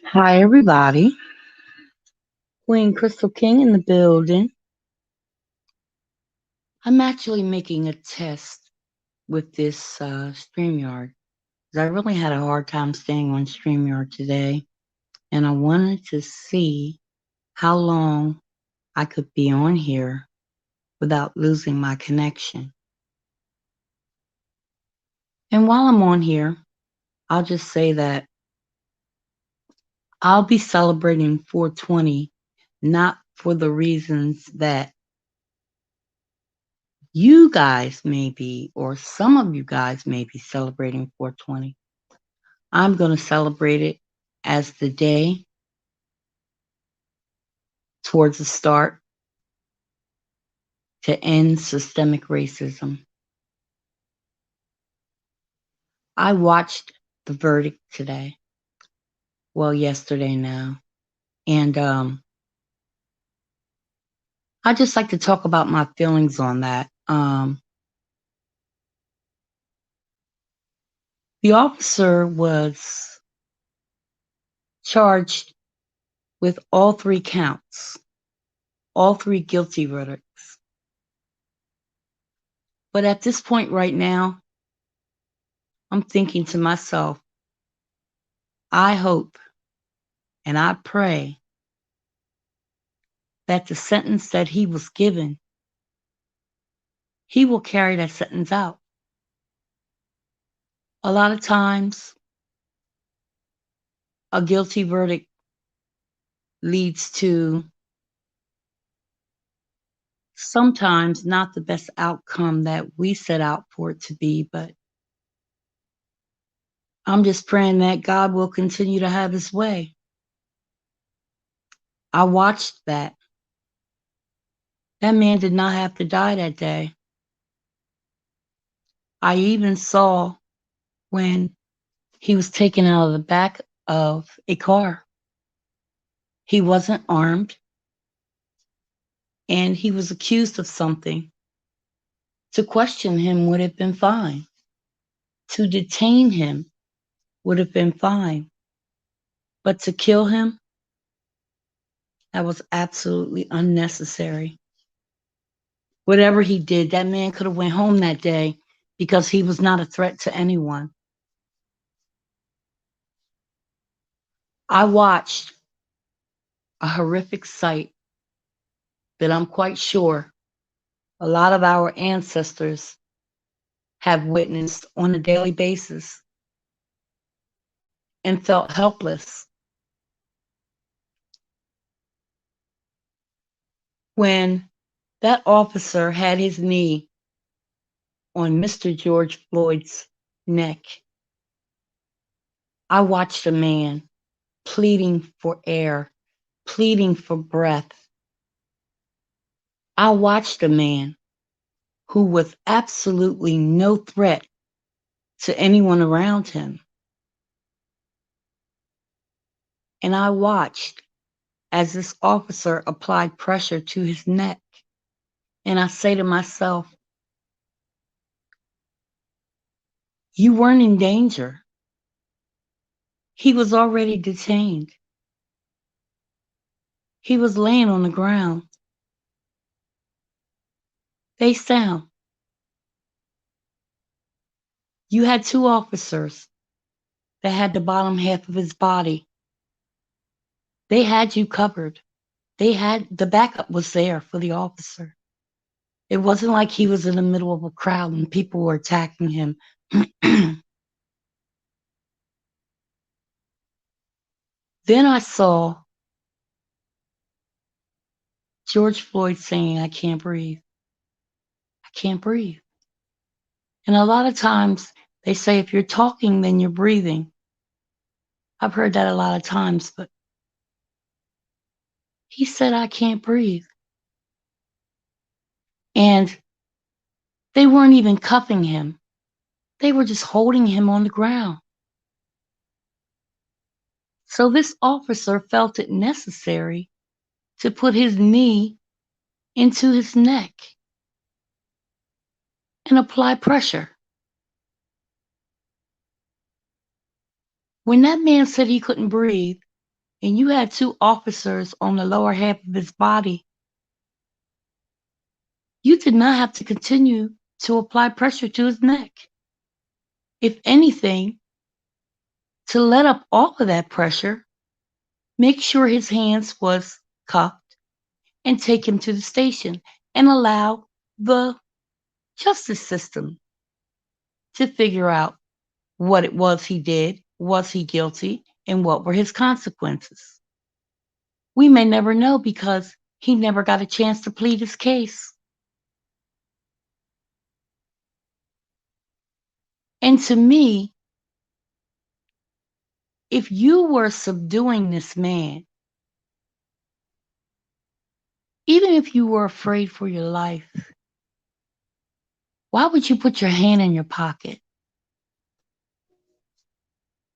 Hi, everybody. Queen Crystal King in the building. I'm actually making a test with this StreamYard. 'Cause I really had a hard time staying on StreamYard today, and I wanted to see how long I could be on here without losing my connection. And while I'm on here, I'll just say that I'll be celebrating 420, not for the reasons that you guys may be, or some of you guys may be celebrating 420. I'm going to celebrate it as the day towards the start to end systemic racism. I watched the verdict today. Well, yesterday now. And I just like to talk about my feelings on that. The officer was charged with all three counts, all three guilty verdicts. But at this point right now, I'm thinking to myself, I hope and I pray that the sentence that he was given, he will carry that sentence out. A lot of times, a guilty verdict leads to sometimes not the best outcome that we set out for it to be, but I'm just praying that God will continue to have his way. I watched that. That man did not have to die that day. I even saw when he was taken out of the back of a car. He wasn't armed, and he was accused of something. To question him would have been fine. To detain him would have been fine. But to kill him, that was absolutely unnecessary. Whatever he did, that man could have went home that day because he was not a threat to anyone. I watched a horrific sight that I'm quite sure a lot of our ancestors have witnessed on a daily basis and felt helpless. When that officer had his knee on Mr. George Floyd's neck, I watched a man pleading for air, pleading for breath. I watched a man who was absolutely no threat to anyone around him. And I watched as this officer applied pressure to his neck. And I say to myself, you weren't in danger. He was already detained. He was laying on the ground, face down. You had two officers that had the bottom half of his body. They had you covered. They had the backup was there for the officer. It wasn't like he was in the middle of a crowd and people were attacking him. Then I saw George Floyd saying, I can't breathe. I can't breathe. And a lot of times they say if you're talking, then you're breathing. I've heard that a lot of times, but he said, I can't breathe. And they weren't even cuffing him. They were just holding him on the ground. So this officer felt it necessary to put his knee into his neck and apply pressure. When that man said he couldn't breathe, and you had 2 officers on the lower half of his body, you did not have to continue to apply pressure to his neck. If anything, to let up all of that pressure, make sure his hands was cuffed and take him to the station and allow the justice system to figure out what it was he did, was he guilty, and what were his consequences. We may never know because he never got a chance to plead his case. And to me, if you were subduing this man, even if you were afraid for your life, why would you put your hand in your pocket?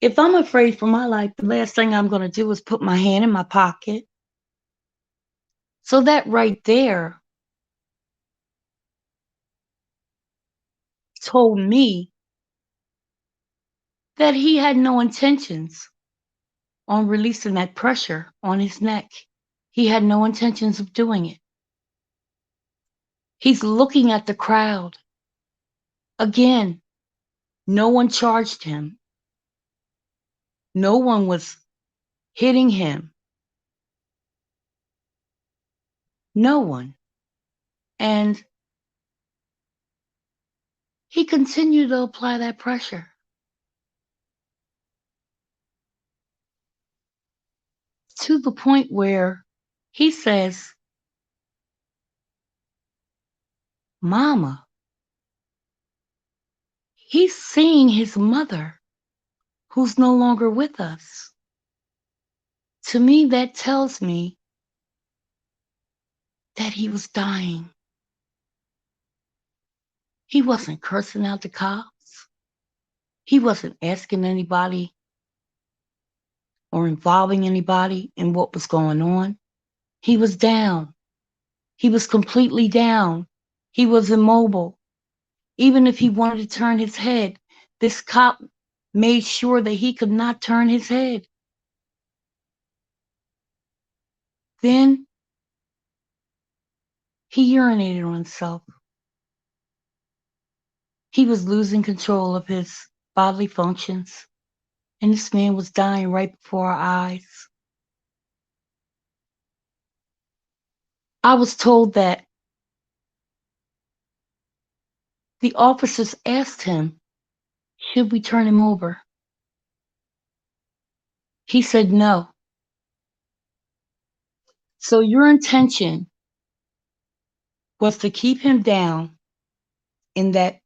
If I'm afraid for my life, the last thing I'm going to do is put my hand in my pocket. So that right there told me that he had no intentions on releasing that pressure on his neck. He had no intentions of doing it. He's looking at the crowd. Again, no one charged him. No one was hitting him. No one. And he continued to apply that pressure. To the point where he says, Mama, he's seeing his mother who's no longer with us. To me, that tells me that he was dying. He wasn't cursing out the cops. He wasn't asking anybody or involving anybody in what was going on. He was down. He was completely down. He was immobile. Even if he wanted to turn his head, this cop made sure that he could not turn his head. Then he urinated on himself. He was losing control of his bodily functions, and this man was dying right before our eyes. I was told that the officers asked him, should we turn him over? He said no. So your intention was to keep him down in that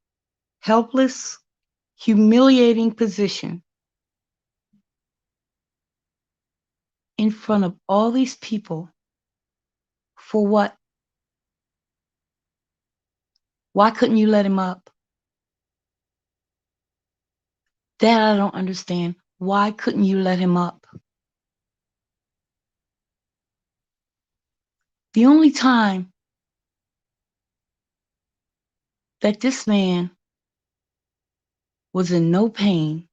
helpless, humiliating position in front of all these people for what? Why couldn't you let him up? That I don't understand. Why couldn't you let him up? The only time that this man was in no pain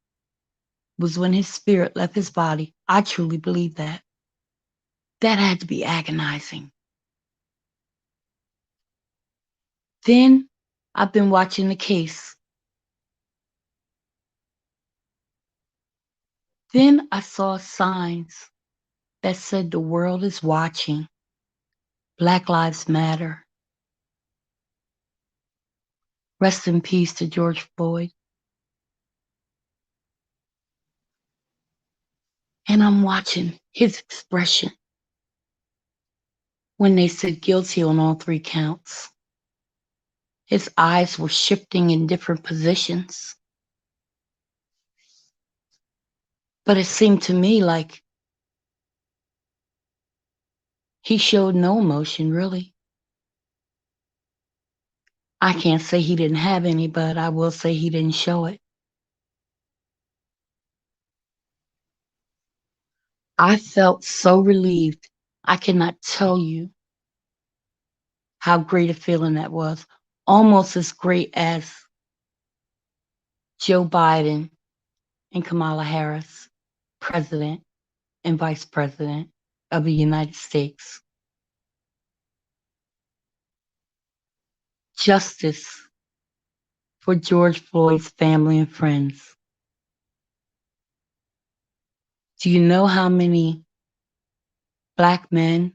was when his spirit left his body. I truly believe that. That had to be agonizing. Then I've been watching the case. Then I saw signs that said the world is watching. Black Lives Matter. Rest in peace to George Floyd. And I'm watching his expression when they said guilty on all 3 counts. His eyes were shifting in different positions. But it seemed to me like he showed no emotion, really. I can't say he didn't have any, but I will say he didn't show it. I felt so relieved. I cannot tell you how great a feeling that was. Almost as great as Joe Biden and Kamala Harris. President and Vice President of the United States. Justice for George Floyd's family and friends. Do you know how many Black men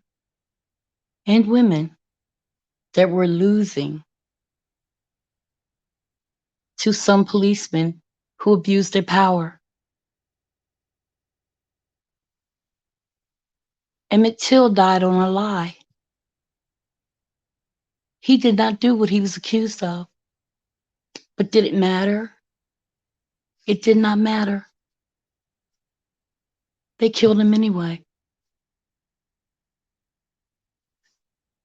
and women that were losing to some policemen who abused their power? Emmett Till died on a lie. He did not do what he was accused of. But did it matter? It did not matter. They killed him anyway.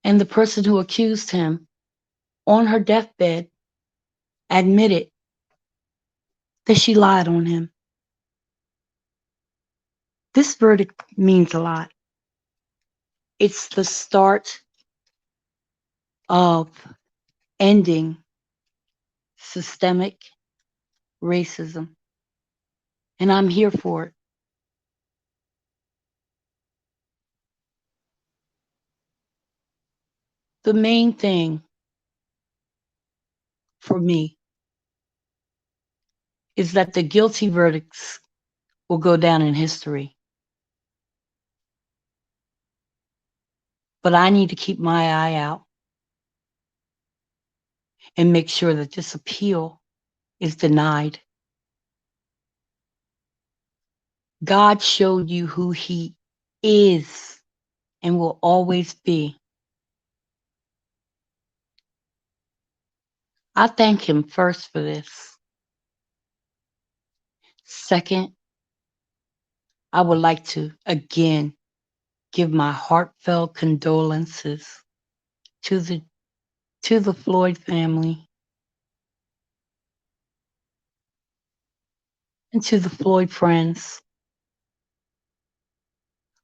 And the person who accused him on her deathbed admitted that she lied on him. This verdict means a lot. It's the start of ending systemic racism. And I'm here for it. The main thing for me is that the guilty verdicts will go down in history. But I need to keep my eye out and make sure that this appeal is denied. God showed you who he is and will always be. I thank him first for this. Second, I would like to again give my heartfelt condolences to the Floyd family and to the Floyd friends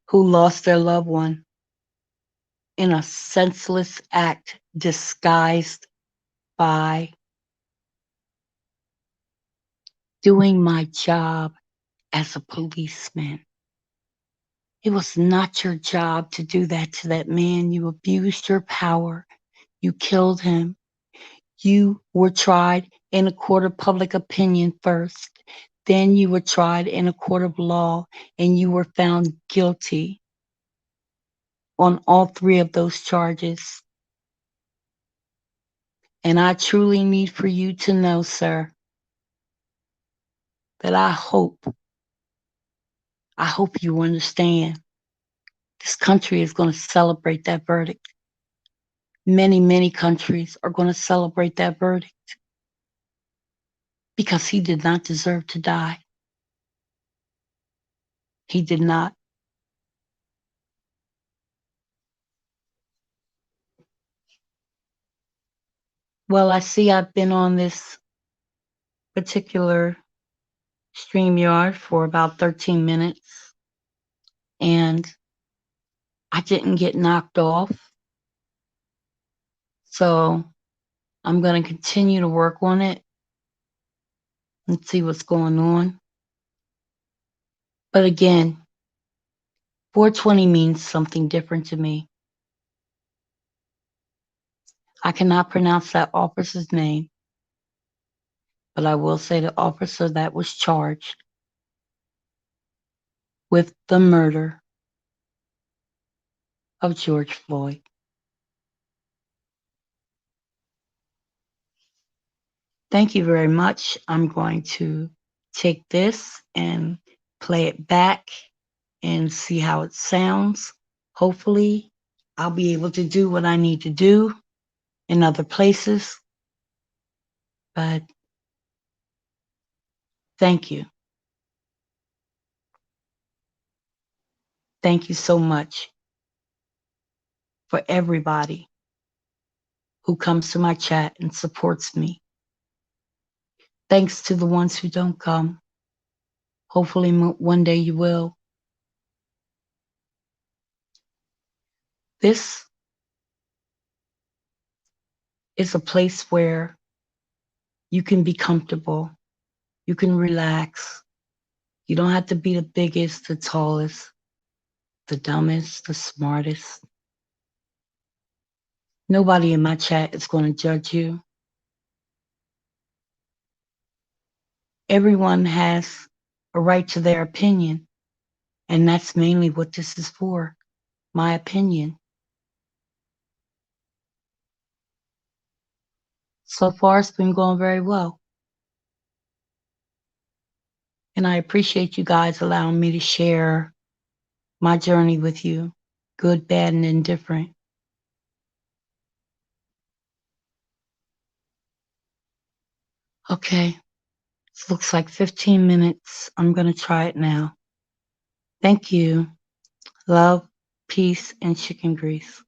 who lost their loved one in a senseless act disguised by doing my job as a policeman. It was not your job to do that to that man. You abused your power. You killed him. You were tried in a court of public opinion first. Then you were tried in a court of law and you were found guilty on all three of those charges. And I truly need for you to know, sir, that I hope you understand this country is going to celebrate that verdict. Many, many countries are going to celebrate that verdict because he did not deserve to die. He did not. Well, I see I've been on this particular StreamYard for about 13 minutes and I didn't get knocked off. So I'm going to continue to work on it and see what's going on. But again, 420 means something different to me. I cannot pronounce that officer's name, but I will say the officer that was charged with the murder of George Floyd. Thank you very much. I'm going to take this and play it back and see how it sounds. Hopefully, I'll be able to do what I need to do in other places. But thank you. Thank you so much for everybody who comes to my chat and supports me. Thanks to the ones who don't come. Hopefully one day you will. This is a place where you can be comfortable, you can relax, You don't have to be the biggest, the tallest, the dumbest, the smartest. Nobody in my chat is going to judge you. Everyone has a right to their opinion, and that's mainly what this is for, my opinion. So far, it's been going very well. And I appreciate you guys allowing me to share my journey with you, good, bad, and indifferent. Okay, it looks like 15 minutes. I'm going to try it now. Thank you. Love, peace, and chicken grease.